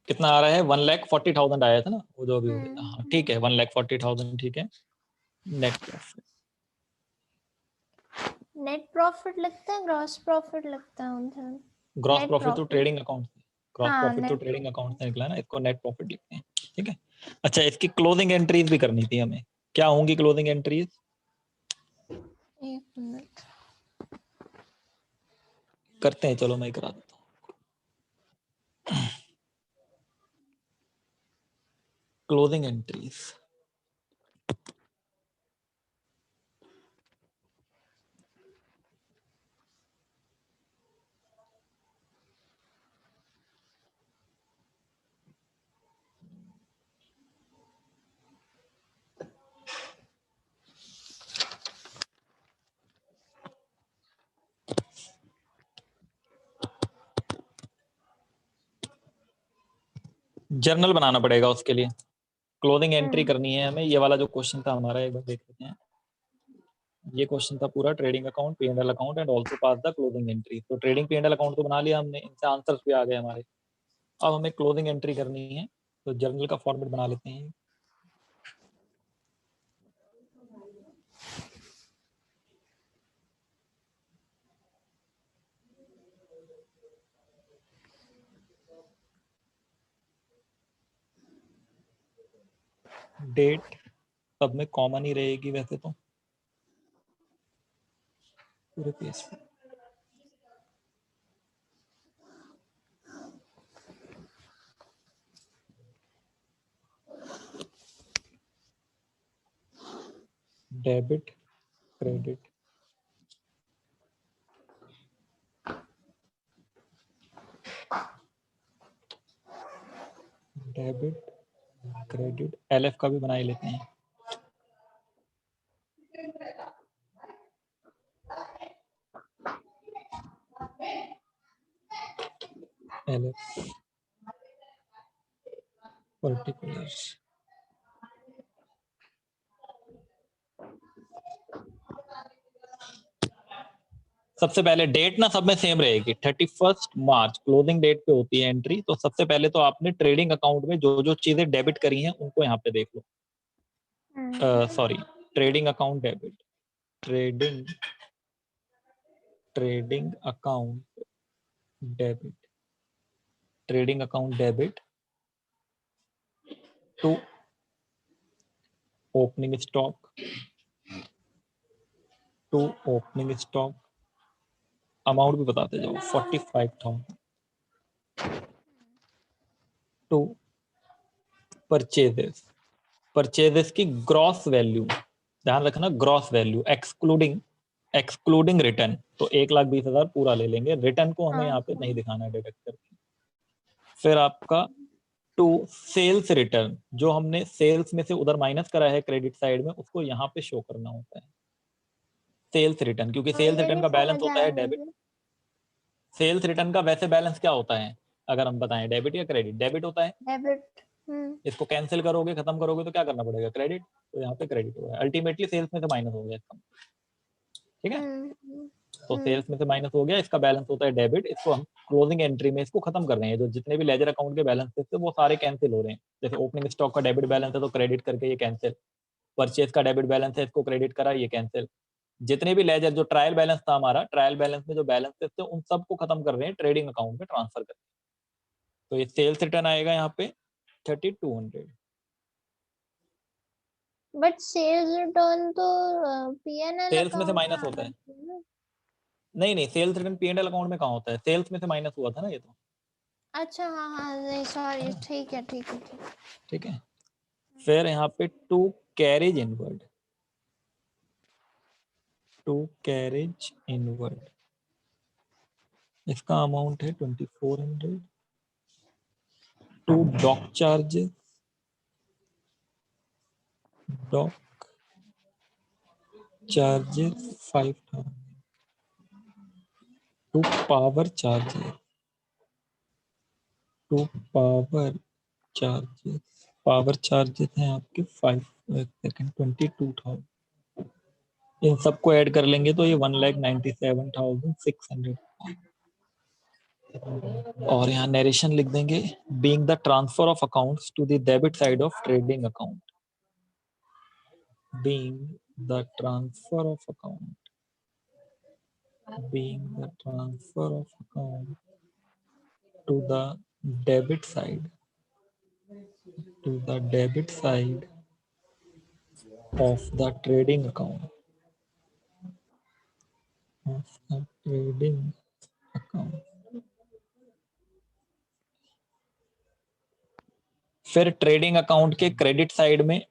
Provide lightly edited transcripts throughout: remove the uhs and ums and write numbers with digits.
कितना आ रहा है? 1,40,000 आया था ना वो जो अभी हो गया। हाँ ठीक है, हम्म 1,40,000 ठीक है। नेट प्रॉफिट, नेट प्रॉफिट लगता है ग्रॉस प्रॉफिट लगता है उनसे? ग्रॉस नेट प्रॉफिट तो प्रॉफिट। ट्रेडिंग अकाउंट से, ग्रॉस हाँ प्रॉफिट तो नेट। ट्रेडिंग अकाउंट से निकला ना, इसको नेट प्रॉफिट लिखते हैं। ठीक है। अच्छा, इसकी क्लोजिंग एंट्रीज भी करनी थी हमें। क्या होंगी क्लोजिंग एंट्रीज? एक मिनट। करते हैं, चलो मैं करा देता हूँ। क्लोजिंग एंट्रीज, जर्नल बनाना पड़ेगा उसके लिए। क्लोजिंग एंट्री करनी है हमें। ये वाला जो क्वेश्चन था हमारा, एक बार देख लेते हैं। ये क्वेश्चन था पूरा, trading account, P&L account and also pass the closing entry. तो ट्रेडिंग P&L अकाउंट तो बना लिया हमने, इनसे आंसर्स भी आ गए हमारे। अब हमें क्लोजिंग एंट्री करनी है, तो जर्नल का फॉर्मेट बना लेते हैं। डेट सब में कॉमन ही रहेगी वैसे तो पूरे पेज पे। Debit, credit, debit, credit, LF का भी बना ही लेते हैं। LF पर्टिकुलर्स, सबसे पहले डेट ना सब में सेम रहेगी, 31 मार्च क्लोजिंग डेट पे होती है एंट्री। तो सबसे पहले तो आपने ट्रेडिंग अकाउंट में जो जो चीजें डेबिट करी हैं उनको यहाँ पे देख लो। Sorry, trading account debit, trading trading account debit, trading account debit to opening stock, to opening stock, amount भी बताते जाओ, 45,000, टू परचेजेस, परचेजेस की ग्रॉस वैल्यू, ध्यान रखना gross value, excluding excluding return. तो 1,20,000 पूरा ले लेंगे, रिटर्न को हमें यहाँ पे नहीं दिखाना है डिडक्ट करके। फिर आपका टू सेल्स रिटर्न, जो हमने सेल्स में से उधर माइनस करा है क्रेडिट साइड में, उसको यहाँ पे शो करना होता है सेल्स रिटर्न, क्योंकि हाँ सेल्स ये रिटर्न भी का बैलेंस समझ होता आया है डेबिट। मुझे। सेल्स रिटर्न का वैसे बैलेंस क्या होता है अगर हम बताएं, डेबिट या क्रेडिट? डेबिट होता है। डेबिट। इसको कैंसिल करोगे, खत्म करोगे तो क्या करना पड़ेगा? क्रेडिट। तो यहाँ पे क्रेडिट हो रहा है, अल्टीमेटली सेल्स में से माइनस हो गया इसका। ठीक है, तो सेल्स में से माइनस हो गया, इसका बैलेंस होता है डेबिट। इसको हम क्लोजिंग एंट्री में इसको खत्म कर रहे हैं। जो जितने भी लेजर अकाउंट के बैलेंस थे वो सारे कैंसिल हो रहे हैं। जैसे ओपनिंग स्टॉक का डेबिट बैलेंस है तो क्रेडिट करके ये कैंसिल, परचेज का डेबिट बैलेंस है इसको क्रेडिट करा, ये कैंसिल। जितने भी लेजर, जो ट्रायल बैलेंस था हमारा, ट्रायल बैलेंस में जो बैलेंस थे उन सबको खत्म कर रहे हैं, ट्रेडिंग अकाउंट में ट्रांसफर कर। तो ये सेल्स रिटर्न आएगा यहाँ पे 3,200। बट सेल्स रिटर्न तो P&L सेल्स में से अकाउंट में माइनस आ होता है। जाती है ना? नहीं नहीं, सेल्स रिटर्न P&L अकाउंट में कहाँ होता है? सेल्स में से माइनस हुआ था ना ये तो, अच्छा हाँ हाँ नहीं है सॉरी, ना? ठीक है ठीक है ठीक है। ठीक है। फिर यहाँ पे to carriage inward, to carriage inward, इसका अमाउंट है 2,400। To dock charges, dock charges 5,000। To power charges, to power charges, power charges हैं आपके 22,000। इन सबको ऐड कर लेंगे तो ये 1,97,600। और यहाँ नरेशन लिख देंगे, being the transfer of accounts to the debit side of trading account, being the transfer of account, being the transfer of account to the debit side, to the debit side of the trading account, of the trading account. फिर trading account के credit side में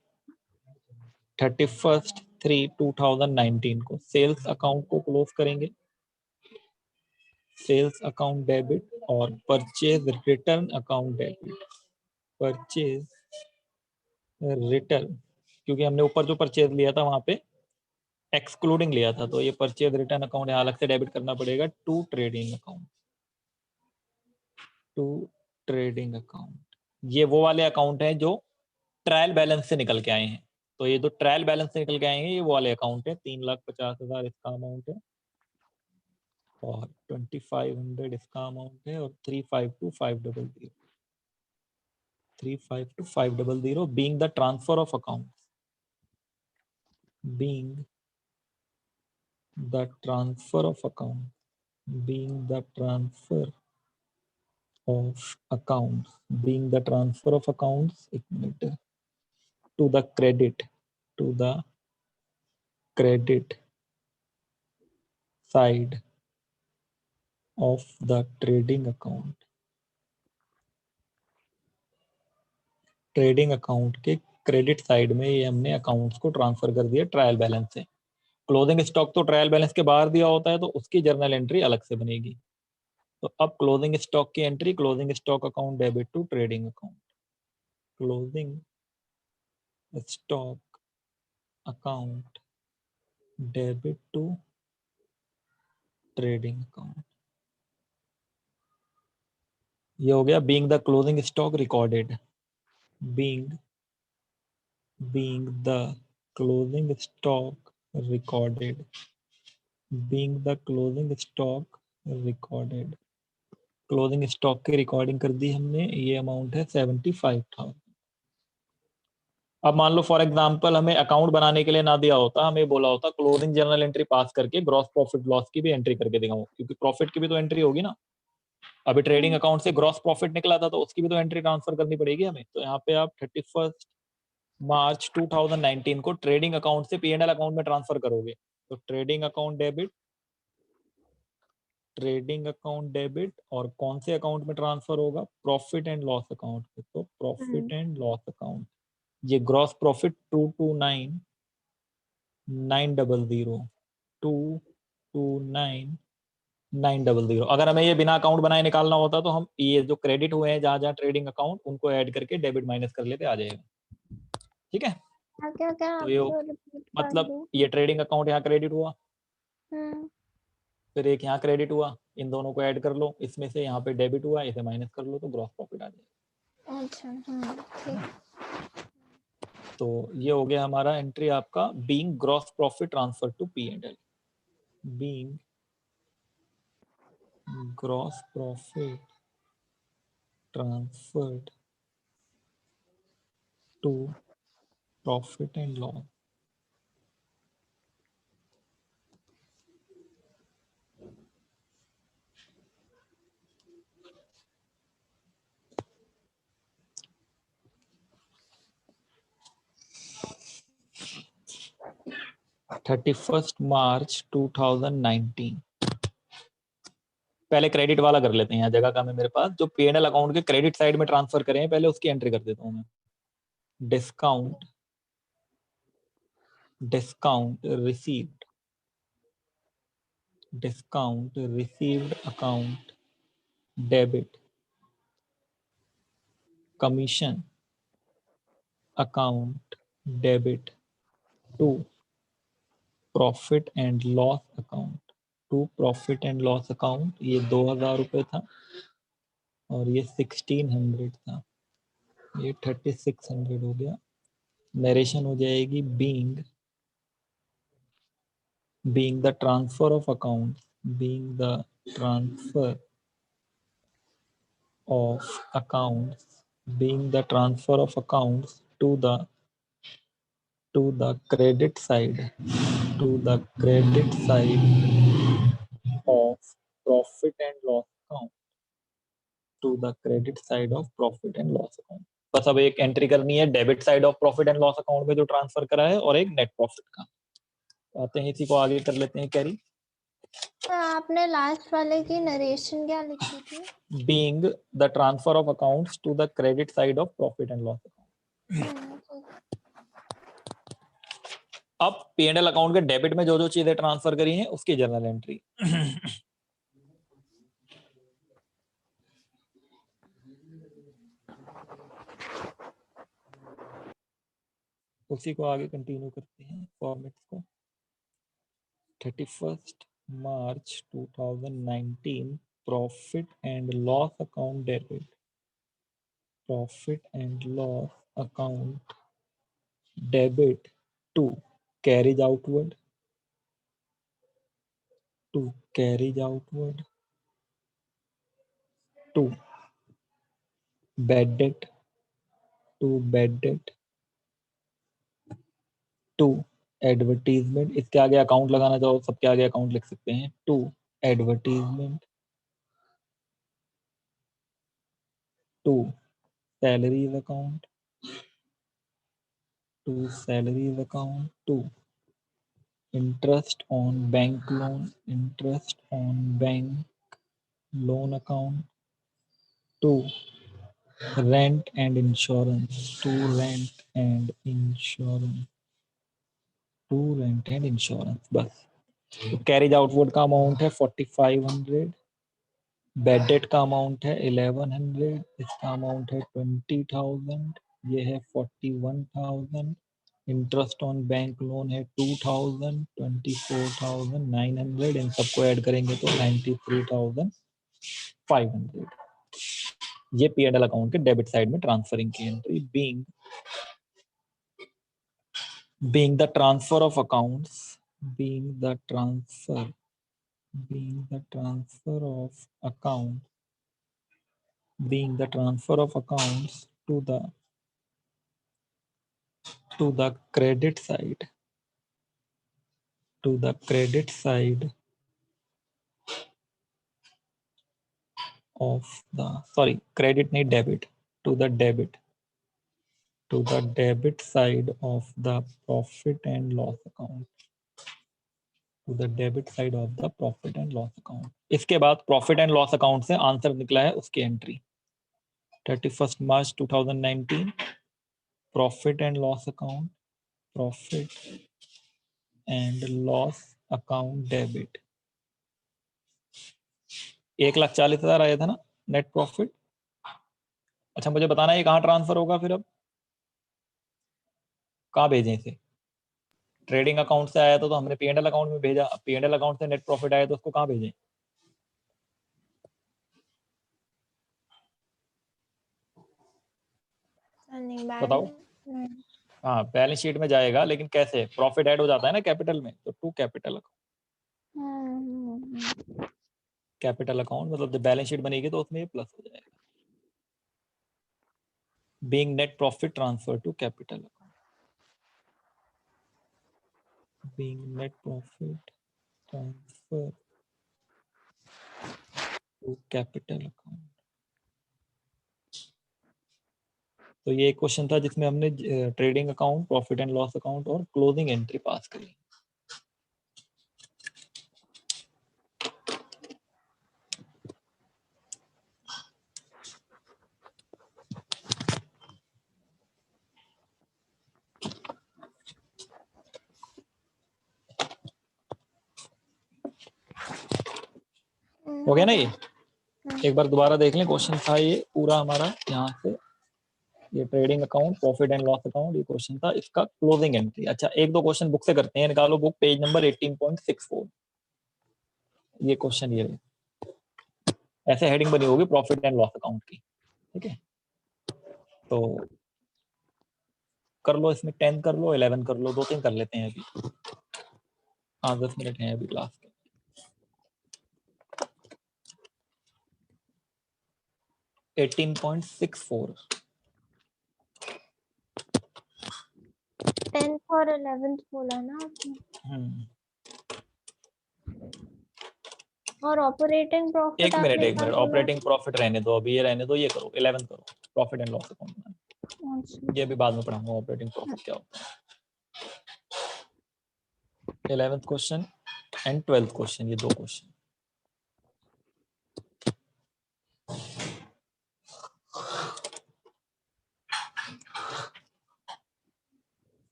31/3/2019 को sales account को close करेंगे, sales account debit और purchase return account debit, purchase return, क्योंकि हमने ऊपर जो परचेज लिया था वहां पे एक्सक्लूडिंग लिया था, तो ये परचेज रिटर्न अकाउंट यहाँ अलग से डेबिट करना पड़ेगा to trading account, to trading account. ये वो वाले अकाउंट हैं जो ट्रायल बैलेंस से निकल के आए हैं, तो ये जो ट्रायल बैलेंस से निकल के आए हैं ये वो वाले अकाउंट है। 3,50,000 इसका अमाउंट है और 2,500 इसका अमाउंट है और 352,500, 352,500 being the transfer of accounts, being the transfer of account, being the transfer of accounts, being the transfer of accounts, एक minute, to the credit, to the credit side of the trading account, trading account के credit side में ये हमने accounts को transfer कर दिया trial balance से। Closing stock तो ट्रायल बैलेंस के बाहर दिया होता है तो उसकी जर्नल एंट्री अलग से बनेगी। तो अब क्लोजिंग स्टॉक की entry, closing stock account debit to trading account, closing stock account debit to trading account, ये हो गया being the closing stock recorded, being the closing stock recorded, being the closing stock recorded, closing stock की recording कर दी हमने, ये amount है 75,000। अब मान लो फॉर एग्जांपल हमें अकाउंट बनाने के लिए ना दिया होता, हमें बोला होता क्लोजिंग जर्नल एंट्री पास करके ग्रॉस प्रॉफिट लॉस की भी एंट्री करके दिखाओ, क्योंकि प्रॉफिट की भी तो एंट्री होगी ना। अभी ट्रेडिंग अकाउंट से ग्रॉस प्रॉफिट निकला था तो उसकी भी तो एंट्री ट्रांसफर करनी पड़ेगी हमें। तो यहाँ पे आप 31 मार्च 2019 को ट्रेडिंग अकाउंट से P&L अकाउंट में ट्रांसफर करोगे, तो trading account debit, trading account debit, और कौन से अकाउंट में ट्रांसफर होगा, प्रॉफिट एंड लॉस अकाउंट पे। तो प्रॉफिट एंड लॉस अकाउंट, ये ग्रॉस प्रॉफिट 229,900, 229,900। अगर हमें ये बिना अकाउंट बनाए निकालना होता तो हम ये जो क्रेडिट हुए हैं जहां जहां ट्रेडिंग अकाउंट, उनको ऐड करके डेबिट माइनस कर लेते, आ जाएगा। ठीक है, क्या क्या तो आप ये तो रिपीट कर मतलब दो। ये ट्रेडिंग अकाउंट यहाँ क्रेडिट हुआ, हम्म फिर एक यहाँ क्रेडिट हुआ, इन दोनों को ऐड कर लो, इसमें से यहाँ पे डेबिट हुआ, इसे माइनस कर लो तो ग्रॉस प्रॉफिट आ जाएगा। अच्छा ठीक। तो ये हो गया हमारा एंट्री आपका being gross profit transfer to P&L, being gross profit transferred to profit and loss. March 31, 2019, पहले क्रेडिट वाला कर लेते हैं, यहाँ जगह कम है मेरे पास, जो P&L अकाउंट के क्रेडिट साइड में ट्रांसफर करें पहले उसकी एंट्री कर देता हूँ मैं। Discount, discount received, discount received account debit, commission account debit to profit and loss account, to profit and loss account. ये 2,000 रुपये था और ये 1,600 था, ये 3,600 हो गया। नरेशन हो जाएगी being the transfer of accounts, being the transfer of accounts, being the transfer of accounts to the credit side, to the credit side of profit and loss account, to the credit side of profit and loss account. बस अब एक entry करनी है debit side of profit and loss account में जो transfer करा है, और एक नेट प्रॉफिट का। आते हैं इसी को आगे कर लेते हैं कैरी। आपने लास्ट वाले की नरेशन क्या लिखी थी? Being the transfer of accounts to the credit side of profit and loss account. अब P&L अकाउंट के डेबिट में जो जो चीजें ट्रांसफर करी हैं उसकी जर्नल एंट्री। उसी को आगे कंटिन्यू करते हैं फॉर्मेट को। 31st March 2019 profit and loss account debit, profit and loss account debit to carriage outward, to carriage outward, to bad debt, to bad debt, to advertisement. इसके आगे अकाउंट लगाना चाहो सबके आगे अकाउंट लिख सकते हैं। To advertisement, to salaries account, to salaries account, to interest on bank loan, interest on bank loan account, to rent and insurance, to rent and insurance, to rent and insurance. बस तो carries outward का amount है 4500, bad debt का amount है 1100, इसका amount है 20,000, ये है 41,000, इंटरेस्ट ऑन बैंक लोन है 2000, 24,900, इन सबको ऐड करेंगे तो 93,500। ये P&L अकाउंट के डेबिट साइड में ट्रांसफरिंग की entry. being the transfer of accounts, being the transfer of account, being the transfer of accounts to the credit side, to the credit side of the, sorry, credit नहीं debit, to the debit, to the debit side of the profit and loss account, to the debit side of the profit and loss account। इसके बाद profit and loss account से answer निकला है उसकी entry 31st March 2019 profit and loss account, profit and loss account debit 1,40,000 आया था ना net profit. अच्छा मुझे बताना ये कहाँ ट्रांसफर होगा फिर, अब कहाँ भेजें इसे? ट्रेडिंग अकाउंट से आया था तो हमने P&L अकाउंट में भेजा, P&L अकाउंट से नेट प्रॉफिट आया तो उसको कहाँ भेजें? बताओ। हाँ बैलेंस शीट में जाएगा, लेकिन कैसे? प्रॉफिट ऐड हो जाता है ना कैपिटल में, तो to capital account, capital account मतलब जब बैलेंस शीट बनेगी तो उसमें ये प्लस हो जाएगा। Being net profit transfer to capital account, being net profit transfer to capital account. तो ये एक क्वेश्चन था जिसमें हमने trading account, profit and loss account और क्लोजिंग एंट्री पास करी। हो गया ना ये? एक बार दोबारा देख लें, क्वेश्चन था ये पूरा हमारा यहाँ से, ये trading account, profit and loss account, ये क्वेश्चन था, इसका क्लोजिंग एंट्री। अच्छा एक दो क्वेश्चन बुक से करते हैं, निकालो बुक पेज नंबर 18.64। ये क्वेश्चन ये ऐसे हेडिंग बनी होगी प्रॉफिट एंड लॉस अकाउंट की, ठीक है? तो कर लो इसमें 10 कर लो, 11 कर लो, 2-3 कर लेते हैं अभी। हाँ 10 मिनट हैं अभी क्लास के। 18.64 10th और 11th बोला ना आपने। और ऑपरेटिंग प्रॉफिट एक मिनट ऑपरेटिंग प्रॉफिट रहने दो, अभी ये रहने दो, ये करो 11 करो, प्रॉफिट एंड लॉस अकाउंट। ये भी बाद में पढ़ाऊंगा ऑपरेटिंग प्रॉफिट क्या होता है। 11th question and 12th question, ये दो क्वेश्चन।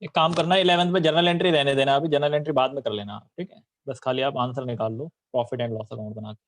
एक काम करना, 11th में जर्नल एंट्री रहने देना, अभी जर्नल एंट्री बाद में कर लेना, ठीक है। बस खाली आप आंसर निकाल लो प्रॉफिट एंड लॉस अकाउंट बना के।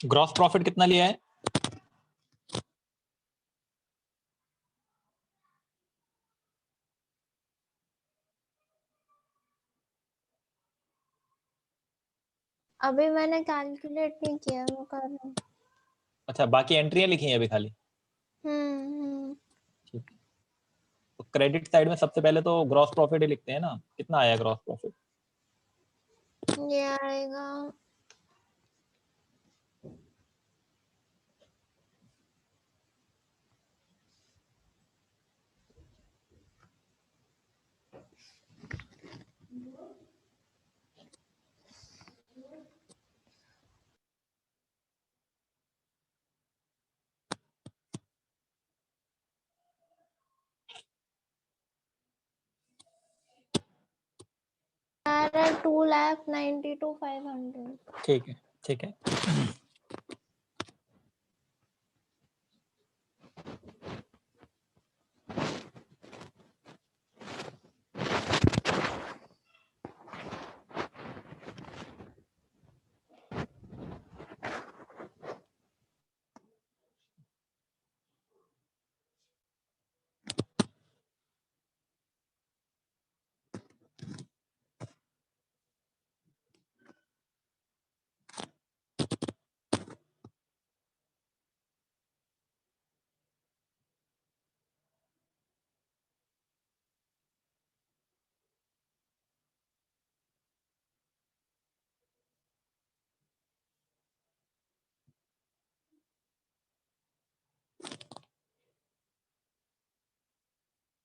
ग्रॉस प्रॉफिट कितना लिया है? अभी मैंने कैलकुलेट नहीं किया, वो कर रहा हूँ। अच्छा, बाकी एंट्रियां लिखी हैं अभी खाली? ठीक है। तो क्रेडिट साइड में सबसे पहले तो ग्रॉस प्रॉफिट ही लिखते हैं ना। कितना आया ग्रॉस प्रॉफिट? ये आएगा आ रहा है 2,92,500। ठीक है, ठीक है।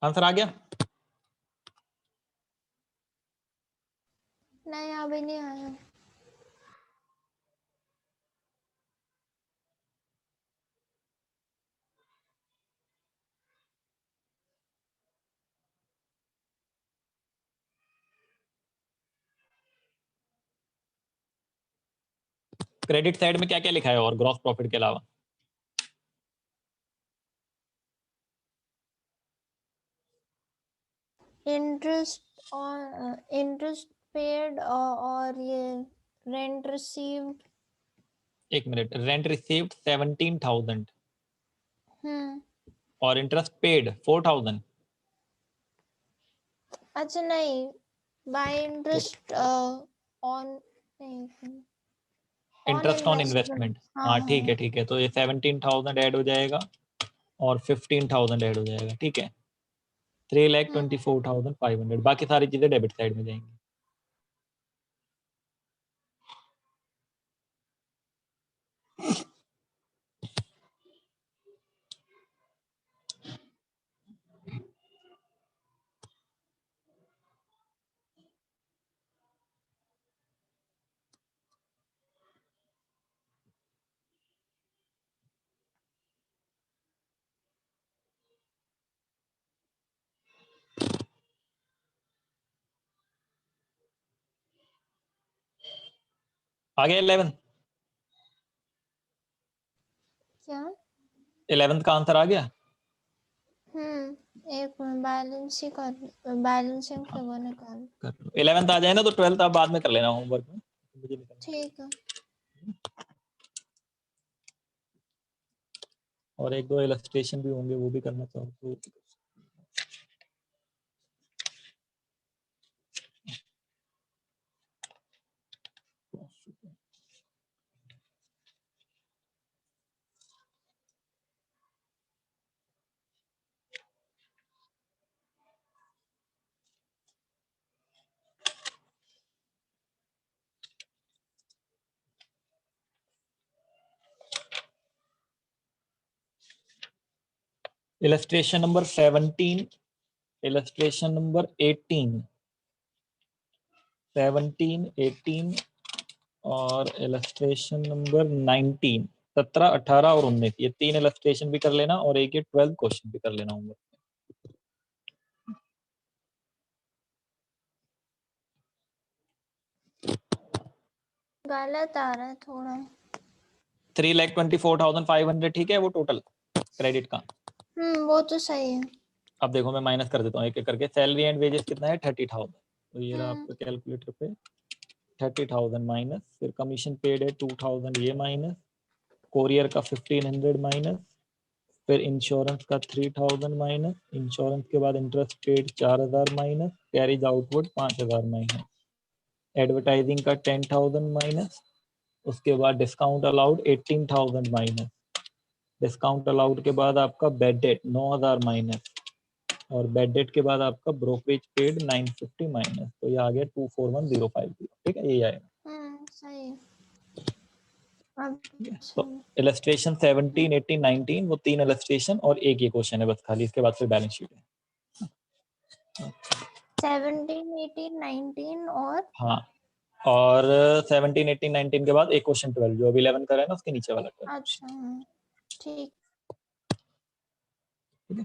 आंसर आ गया? नहीं अभी नहीं आया। क्रेडिट साइड में क्या क्या लिखा है और ग्रॉस प्रॉफिट के अलावा? इंटरेस्ट पेड और ये रेंट रिसीव्ड। एक मिनट, रेंट रिसीव्ड 17,000 और इंटरेस्ट पेड 4,000। अच्छा नहीं, bye interest on interest on investment. हाँ ठीक है ठीक है, तो ये 17,000 ऐड हो जाएगा और 15,000 ऐड हो जाएगा, ठीक है। 3,24,500, बाकी सारी चीजें डेबिट साइड में जाएंगी। आ गया 11? क्या? 11th का आंसर आ गया? एक बैलेंसिंग फिगर निकाल। 11th आ जाए ना तो 12th आप बाद में कर लेना होमवर्क में, मुझे निकलना। ठीक है। और एक दो इलस्ट्रेशन भी होंगे, वो भी करना चाहो तो। इलस्ट्रेशन नंबर 17, इलस्ट्रेशन नंबर 18, 17, 18 और इलस्ट्रेशन नंबर 19, 17, 18 और 19, ये तीन इलस्ट्रेशन भी कर लेना और एक ये 12 क्वेश्चन भी कर लेना होंगे। गलत आ रहा है थोड़ा। 3,24,500, ठीक है, वो टोटल क्रेडिट का। वो तो सही है। अब देखो मैं माइनस कर देता हूँ एक एक करके। सैलरी एंड वेजेस कितना है? 30,000। तो ये रहा आपका कैलकुलेटर पे 30,000 माइनस, फिर कमीशन पेड है 2,000, ये माइनस, कोरियर का 1,500 माइनस, फिर इंश्योरेंस का 3,000 माइनस, इंश्योरेंस के बाद interest paid 4,000 minus, carries outward 5,000 minus, advertising का 10,000 माइनस, उसके बाद discount allowed 18,000 minus, discount allowed के बाद आपका बेड डेट 9,000 माइनस, और बेड डेट के बाद आपका ब्रोकरेज पेड 950 माइनस। तो ये आ गया 241,050, ठीक है, ये आएगा। सही है। तो इलस्ट्रेशन 17, 18, 19 वो तीन इलस्ट्रेशन और एक ये क्वेश्चन है बस खाली, इसके बाद फिर बैलेंस शीट है। 17, 18, 19 और हाँ, और 17, 18, 19 के बाद एक क्वेश्चन 12 जो अभी 11 कर रहे हैं ना उसके नीचे वाला। अच्छा ठीक। ठीक है।